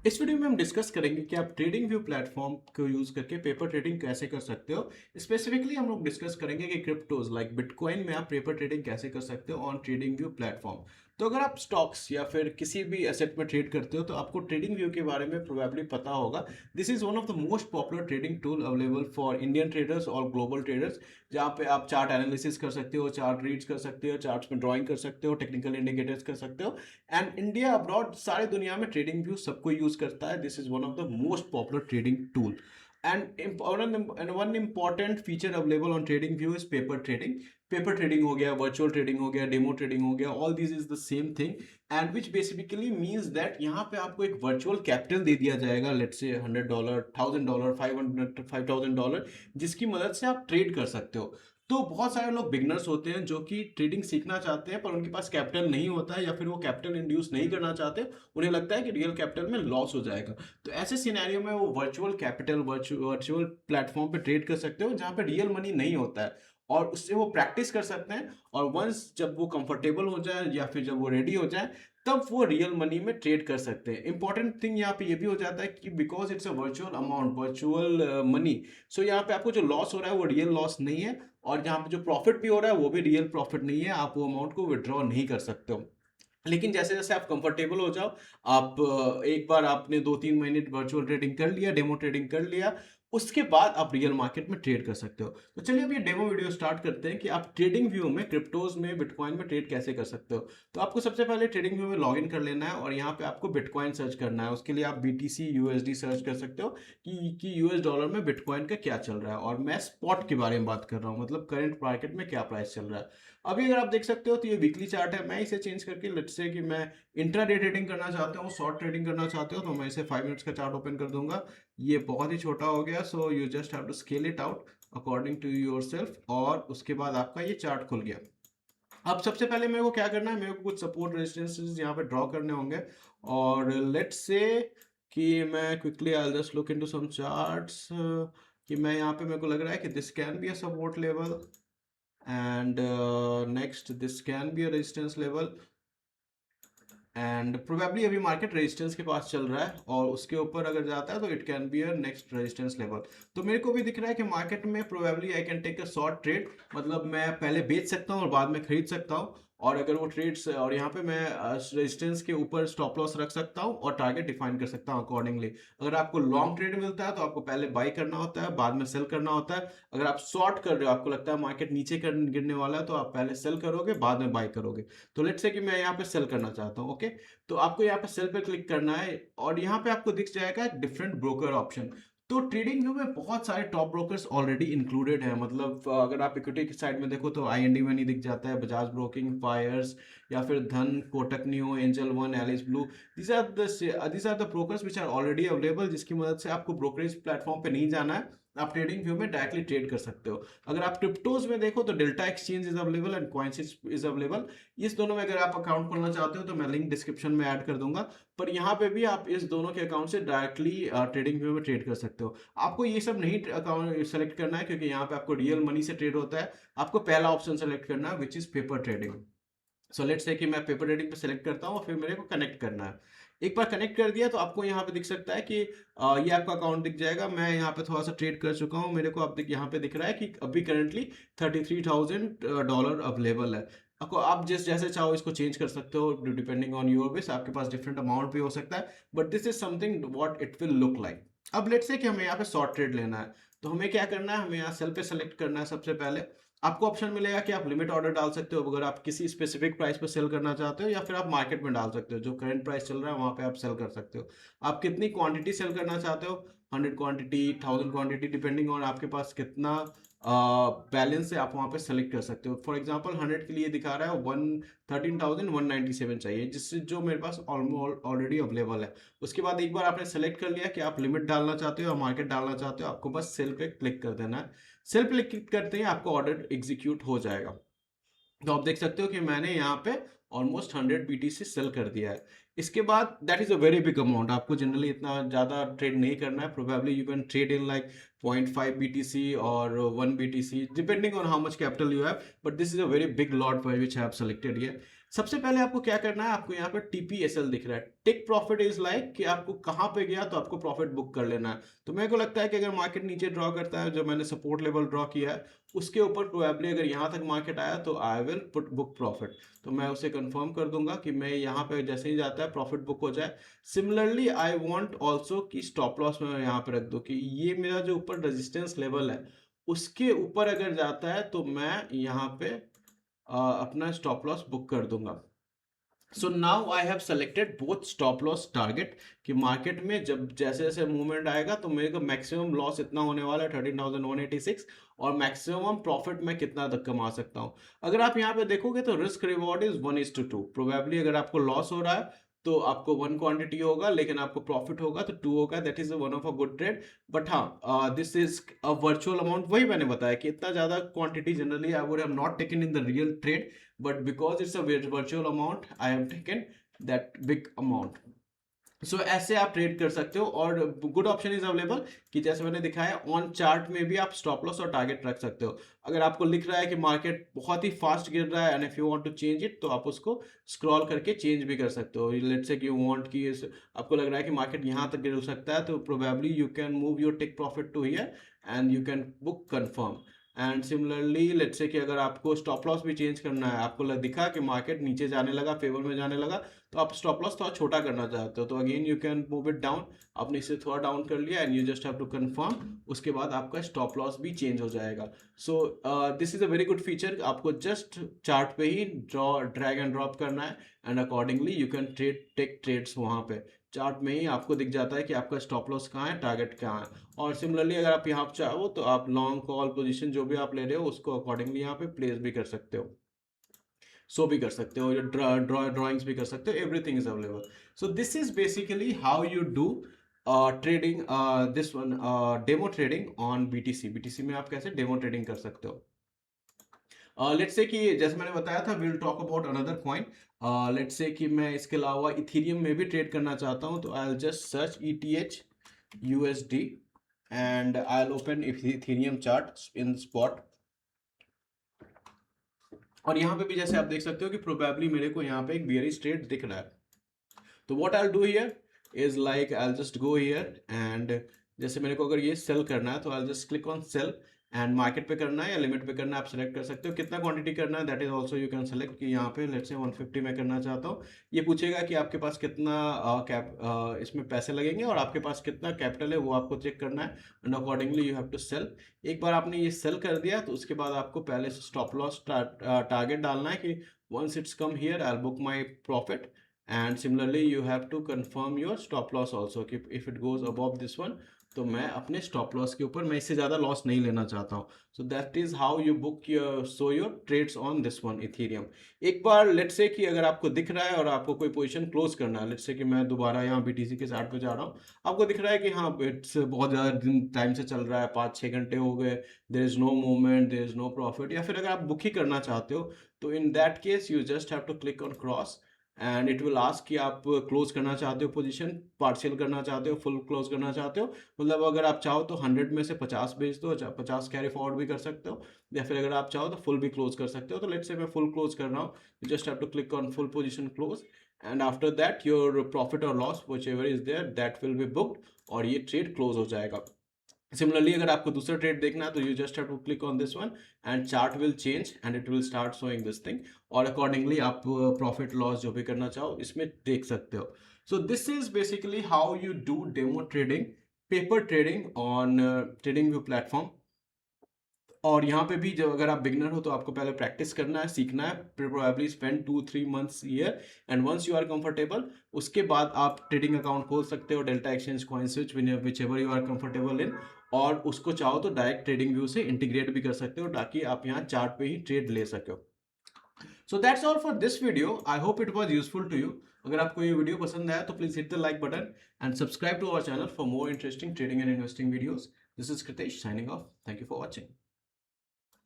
इस वीडियो में हम डिस्कस करेंगे कि आप ट्रेडिंग व्यू प्लेटफॉर्म को यूज करके पेपर ट्रेडिंग कैसे कर सकते हो। स्पेसिफिकली हम लोग डिस्कस करेंगे कि क्रिप्टोज लाइक बिटकॉइन में आप पेपर ट्रेडिंग कैसे कर सकते हो ऑन ट्रेडिंग व्यू प्लेटफॉर्म। तो अगर आप स्टॉक्स या फिर किसी भी एसेट में ट्रेड करते हो तो आपको ट्रेडिंग व्यू के बारे में प्रोबेबली पता होगा। This is one of the most popular trading tool available for Indian traders और ग्लोबल ट्रेडर्स, जहाँ पे आप चार्ट एनालिसिस कर सकते हो, चार्ट रीड्स कर सकते हो, चार्ट्स में ड्राइंग कर सकते हो, टेक्निकल इंडिकेटर्स कर सकते हो। एंड इंडिया अब्रॉड सारी दुनिया में ट्रेडिंग व्यू सबको यूज करता है। This is one of the most popular trading tool and one important feature available on trading view is paper trading. Paper trading हो गया, वर्चुअल ट्रेडिंग हो गया, डेमो ट्रेडिंग हो गया, all this is the same thing and which basically means that यहाँ पे आपको एक वर्चुअल कैपिटल दे दिया जाएगा, लेट्स से $100, $1000, 500, $5000, जिसकी मदद से आप ट्रेड कर सकते हो। तो बहुत सारे लोग बिगनर्स होते हैं जो कि ट्रेडिंग सीखना चाहते हैं पर उनके पास कैपिटल नहीं होता है या फिर वो कैपिटल इंड्यूस नहीं करना चाहते। उन्हें लगता है कि रियल कैपिटल में लॉस हो जाएगा। तो ऐसे सिनेरियो में वो वर्चुअल कैपिटल वर्चुअल प्लेटफॉर्म पे ट्रेड कर सकते हो जहाँ पे रियल मनी नहीं होता है और उससे वो प्रैक्टिस कर सकते हैं। और वंस जब वो कंफर्टेबल हो जाए या फिर जब वो रेडी हो जाए तब वो रियल मनी में ट्रेड कर सकते हैं। इंपॉर्टेंट थिंग यहाँ पे ये भी हो जाता है कि because it's a virtual amount, virtual money, so यहाँ पे आपको जो लॉस हो रहा है वो रियल लॉस नहीं है और जहाँ पे जो प्रॉफिट भी हो रहा है वो भी रियल प्रॉफिट नहीं है। आप वो अमाउंट को विड्रॉ नहीं कर सकते हो। लेकिन जैसे जैसे आप कंफर्टेबल हो जाओ, आप एक बार आपने 2-3 महीने वर्चुअल ट्रेडिंग कर लिया, डेमो ट्रेडिंग कर लिया, उसके बाद आप रियल मार्केट में ट्रेड कर सकते हो। तो चलिए अब ये डेमो वीडियो स्टार्ट करते हैं कि आप ट्रेडिंग व्यू में क्रिप्टोज में बिटकॉइन में ट्रेड कैसे कर सकते हो। तो आपको सबसे पहले ट्रेडिंग व्यू में लॉग इन कर लेना है और यहाँ पे आपको बिटकॉइन सर्च करना है। उसके लिए आप BTC USD सर्च कर सकते हो कि US डॉलर में बिटकॉइन का क्या चल रहा है। और मैं स्पॉट के बारे में बात कर रहा हूँ, मतलब करंट मार्केट में क्या प्राइस चल रहा है। अभी अगर आप देख सकते हो तो ये वीकली चार्ट है। मैं इसे चेंज करके लेट्स से कि मैं इंट्राडे ट्रेडिंग करना चाहता हूँ, शॉर्ट ट्रेडिंग करना चाहते हो, तो मैं इसे 5 मिनट्स का चार्ट ओपन कर दूंगा। ये बहुत ही छोटा हो गया, so you just have to scale it out according to yourself और उसके बाद आपका ये चार्ट खुल गया। अब सबसे पहले मेरे को क्या करना है, मेरे को कुछ सपोर्ट रेजिस्टेंसेस यहाँ पे ड्रॉ करने होंगे। और लेट्स से कि मैं quickly I just look into some charts कि मैं यहाँ पे मेरे को लग रहा है कि this can be a support level and next this can be a resistance level and probably अभी मार्केट रेजिस्टेंस के पास चल रहा है और उसके ऊपर अगर जाता है तो it can be a next resistance level. तो मेरे को भी दिख रहा है कि मार्केट में probably I can take a short trade, मतलब मैं पहले बेच सकता हूँ और बाद में खरीद सकता हूँ। और अगर वो ट्रेड्स और यहाँ पे मैं रेजिस्टेंस के ऊपर स्टॉप लॉस रख सकता हूँ और टारगेट डिफाइन कर सकता हूँ अकॉर्डिंगली। अगर आपको लॉन्ग ट्रेड मिलता है तो आपको पहले बाई करना होता है, बाद में सेल करना होता है। अगर आप शॉर्ट कर रहे हो, आपको लगता है मार्केट नीचे गिरने वाला है, तो आप पहले सेल करोगे बाद में बाई करोगे। तो लेट्स से कि मैं यहाँ पे सेल करना चाहता हूँ, ओके। तो आपको यहाँ पे सेल पे क्लिक करना है और यहाँ पे आपको दिख जाएगा डिफरेंट ब्रोकर ऑप्शन। तो ट्रेडिंग व्यू में बहुत सारे टॉप ब्रोकर्स ऑलरेडी इंक्लूडेड है, मतलब अगर आप इक्विटी की साइड में देखो तो IND मनी दिख जाता है, बजाज ब्रोकिंग, फायर्स या फिर Dhan, Kotak Neo, Angel One, Alice Blue. These are the brokers which are already available, जिसकी मदद से आपको ब्रोकरेज प्लेटफॉर्म पे नहीं जाना है, आप ट्रेडिंग व्यू में डायरेक्टली ट्रेड कर सकते हो। अगर आप क्रिप्टोज में देखो तो Delta Exchange is available and कॉइनसिस इज अवेलेबल। इस दोनों में अगर आप अकाउंट खोलना चाहते हो तो मैं लिंक डिस्क्रिप्शन में ऐड कर दूंगा। पर यहाँ पे भी आप इस दोनों के अकाउंट से डायरेक्टली ट्रेडिंग व्यू में ट्रेड कर सकते हो। आपको ये सब नहीं अकाउंट सेलेक्ट करना है क्योंकि यहाँ पे आपको रियल मनी से ट्रेड होता है। आपको पहला ऑप्शन सेलेक्ट करना है which is paper trading. So let's say कि मैं पेपर ट्रेडिंग पे सेलेक्ट करता हूँ और फिर मेरे को कनेक्ट करना है। एक बार कनेक्ट कर दिया तो आपको यहाँ पे दिख सकता है कि ये आपका अकाउंट दिख जाएगा। मैं यहाँ पे थोड़ा सा ट्रेड कर चुका हूँ, मेरे को अब यहाँ पे दिख रहा है कि अभी करंटली $33,000 अवेलेबल है। आपको आप जिस जैसे चाहो इसको चेंज कर सकते हो डिपेंडिंग ऑन योर विश। आपके पास डिफरेंट अमाउंट भी हो सकता है but this is something what it will look like. अब लेट्स से कि हमें यहाँ पे शॉर्ट ट्रेड लेना है, तो हमें क्या करना है, हमें यहाँ सेल पे सेलेक्ट करना है। सबसे पहले आपको ऑप्शन मिलेगा कि आप लिमिट ऑर्डर डाल सकते हो अगर आप किसी स्पेसिफिक प्राइस पर सेल करना चाहते हो, या फिर आप मार्केट में डाल सकते हो, जो करंट प्राइस चल रहा है वहां पे आप सेल कर सकते हो। आप कितनी क्वांटिटी सेल करना चाहते हो, 100 क्वांटिटी, 1000 क्वांटिटी, डिपेंडिंग ऑन आपके पास कितना बैलेंस है, आप वहां पे सेलेक्ट कर सकते हो। फॉर एग्जांपल 100 के लिए दिखा रहा है 13,197 चाहिए, जिससे जो मेरे पास ऑलरेडी अवेलेबल है। उसके बाद एक बार आपने सेलेक्ट कर लिया कि आप लिमिट डालना चाहते हो या मार्केट डालना चाहते हो, आपको बस सेल पे क्लिक कर देना है। सेल पे क्लिक करते ही आपका ऑर्डर एग्जीक्यूट हो जाएगा। तो आप देख सकते हो कि मैंने यहाँ पे ऑलमोस्ट 100 BTC सेल कर दिया है। इसके बाद that is a very big amount, आपको जनरली इतना ज़्यादा ट्रेड नहीं करना है। Probably you can trade in like 0.5 BTC और 1 BTC depending on how much capital you have, but this is a very big lot for which I have selected here. सबसे पहले आपको क्या करना है, आपको यहाँ पे TPSL दिख रहा है, टेक प्रॉफिट इज लाइक कि आपको कहाँ पे गया तो आपको प्रॉफिट बुक कर लेना है। तो मेरे को लगता है कि अगर मार्केट नीचे ड्रॉ करता है, जो मैंने सपोर्ट लेवल ड्रॉ किया है उसके ऊपर प्रोबेबली अगर यहाँ तक मार्केट आया तो I will put book profit. तो मैं उसे कंफर्म कर दूंगा कि मैं यहाँ पे जैसे ही जाता है प्रॉफिट बुक हो जाए। सिमिलरली आई वांट आल्सो कि स्टॉप लॉस में यहाँ पे रख दूं कि ये मेरा जो ऊपर रेजिस्टेंस लेवल है उसके ऊपर अगर जाता है तो मैं यहाँ पे अपना स्टॉप लॉस बुक कर दूंगा। So now I have selected both stop loss target कि मार्केट में जब जैसे जैसे मूवमेंट आएगा तो मेरे को मैक्सिमम लॉस इतना होने वाला है 13,186 और मैक्सिमम प्रॉफिट मैं कितना तक कमा सकता हूं। अगर आप यहाँ पे देखोगे तो रिस्क रिवॉर्ड इज 1:2। प्रोबेबली अगर आपको लॉस हो रहा है तो आपको 1 क्वांटिटी होगा, लेकिन आपको प्रॉफिट होगा तो 2 होगा। That is one of a good trade. But हाँ, this is a virtual amount. वही मैंने बताया कि इतना ज्यादा quantity generally I would have not taken in the real trade, but because it's a virtual amount I have taken that big amount. सो ऐसे आप trade कर सकते हो और गुड ऑप्शन इज अवेलेबल कि जैसे मैंने दिखाया ऑन चार्ट में भी आप स्टॉप लॉस और टारगेट रख सकते हो। अगर आपको लिख रहा है कि मार्केट बहुत ही फास्ट गिर रहा है and if you want to change it तो आप उसको स्क्रॉल करके चेंज भी कर सकते हो। लेट्स से कि यू वांट कि आपको लग रहा है कि मार्केट यहाँ तक गिर सकता है तो probably you can move your take profit to here and you can book confirm. And similarly let's say कि अगर आपको स्टॉप लॉस भी चेंज करना है, आपको दिखा कि मार्केट नीचे जाने लगा, फेवर में जाने लगा, तो आप स्टॉप लॉस थोड़ा छोटा करना चाहते हो तो again you can move it down. आपने इसे थोड़ा डाउन कर लिया and you just have to confirm, उसके बाद आपका स्टॉप लॉस भी चेंज हो जाएगा। So this is a very good feature. आपको जस्ट चार्ट पे ही ड्रैग एंड ड्रॉप करना है and accordingly you can take trades. वहाँ पे चार्ट में ही आपको दिख जाता है कि आपका स्टॉप लॉस कहाँ है, टारगेट कहाँ है। और सिमिलरली अगर आप यहाँ चाहो तो आप लॉन्ग कॉल पोजीशन जो भी आप ले रहे हो उसको अकॉर्डिंगली यहाँ पे प्लेस भी कर सकते हो, सो भी कर सकते हो, ड्राइंग्स भी कर सकते हो, everything is available. So this is basically how you do trading, this one demo trading on BTC में आप कैसे डेमो ट्रेडिंग कर सकते हो। लेट्स से कि जैसे मैंने बताया था we will talk about another coin. Let's say कि मैं इसके अलावा इथेरियम में भी ट्रेड करना चाहता हूं तो I will just search ETH USD and I will open Ethereum chart in spot. और यहाँ पे भी जैसे आप देख सकते हो कि प्रोबेबली मेरे को यहाँ पे एक बियरिश ट्रेड दिख रहा है। तो what I will do here is like I will just go here and जैसे मेरे को अगर ये सेल करना है तो I will just click on sale and market पे करना है या लिमिट पे करना है आप सेलेक्ट कर सकते हो। कितना क्वांटिटी करना है that is also you can select कि यहाँ पे लेट्स से 150 में करना चाहता हूँ। ये पूछेगा कि आपके पास कितना इसमें पैसे लगेंगे और आपके पास कितना कैपिटल है वो आपको चेक करना है and accordingly you have to sell. एक बार आपने ये सेल कर दिया तो उसके बाद आपको पहले से स्टॉप लॉस टारगेट डालना है कि once it's come here I'll book my profit and similarly you have to confirm your stop loss also कि if it goes above this one तो मैं अपने स्टॉप लॉस के ऊपर मैं इससे ज़्यादा लॉस नहीं लेना चाहता हूँ। So that is how you book your so your trades on this one Ethereum. एक बार लेट्स से कि अगर आपको दिख रहा है और आपको कोई पोजीशन क्लोज करना है, लेट्स से कि मैं दोबारा यहाँ BTC के चार्ट पे जा रहा हूँ, आपको दिख रहा है कि हाँ इट्स बहुत ज़्यादा दिन टाइम से चल रहा है, 5-6 घंटे हो गए, there is no movement, there is no profit, या फिर अगर आप बुक ही करना चाहते हो तो in that case you just have to click on cross and it will ask कि आप क्लोज करना चाहते हो पोजीशन, पार्शियल करना चाहते हो, फुल क्लोज करना चाहते हो। मतलब अगर आप चाहो तो 100 में से 50 बेच दो, 50 कैरी फॉरवर्ड भी कर सकते हो, या फिर अगर आप चाहो तो फुल भी क्लोज कर सकते हो। तो लेट्स से मैं फुल क्लोज कर रहा हूँ, you just have to click on full position close and after that your profit और loss whichever is there that will be booked और ये ट्रेड क्लोज हो जाएगा। सिमिलरली अगर आपको दूसरा ट्रेड देखना है तो you just have to click on this one and chart will change and it will start showing this thing और अकॉर्डिंगली आप प्रॉफिट लॉस जो भी करना चाहो इसमें देख सकते हो। So this is basically how you do demo trading, paper trading on TradingView platform. और यहाँ पे भी जब अगर आप बिगनर हो तो आपको पहले प्रैक्टिस करना है, सीखना है, probably spend 2-3 months year and once you are comfortable उसके बाद आप ट्रेडिंग अकाउंट खोल सकते हो Delta Exchange, CoinSwitch, whichever you are comfortable in, और उसको चाहो तो डायरेक्ट ट्रेडिंग व्यू से इंटीग्रेट भी कर सकते हो ताकि आप यहाँ चार्ट पे ही ट्रेड ले सको। So that's all for this video, I hope it was useful to you. अगर आपको ये वीडियो पसंद आया तो please hit the like button and subscribe to our channel for more interesting trading and investing videos. This is Kritesh signing off, thank you for watching.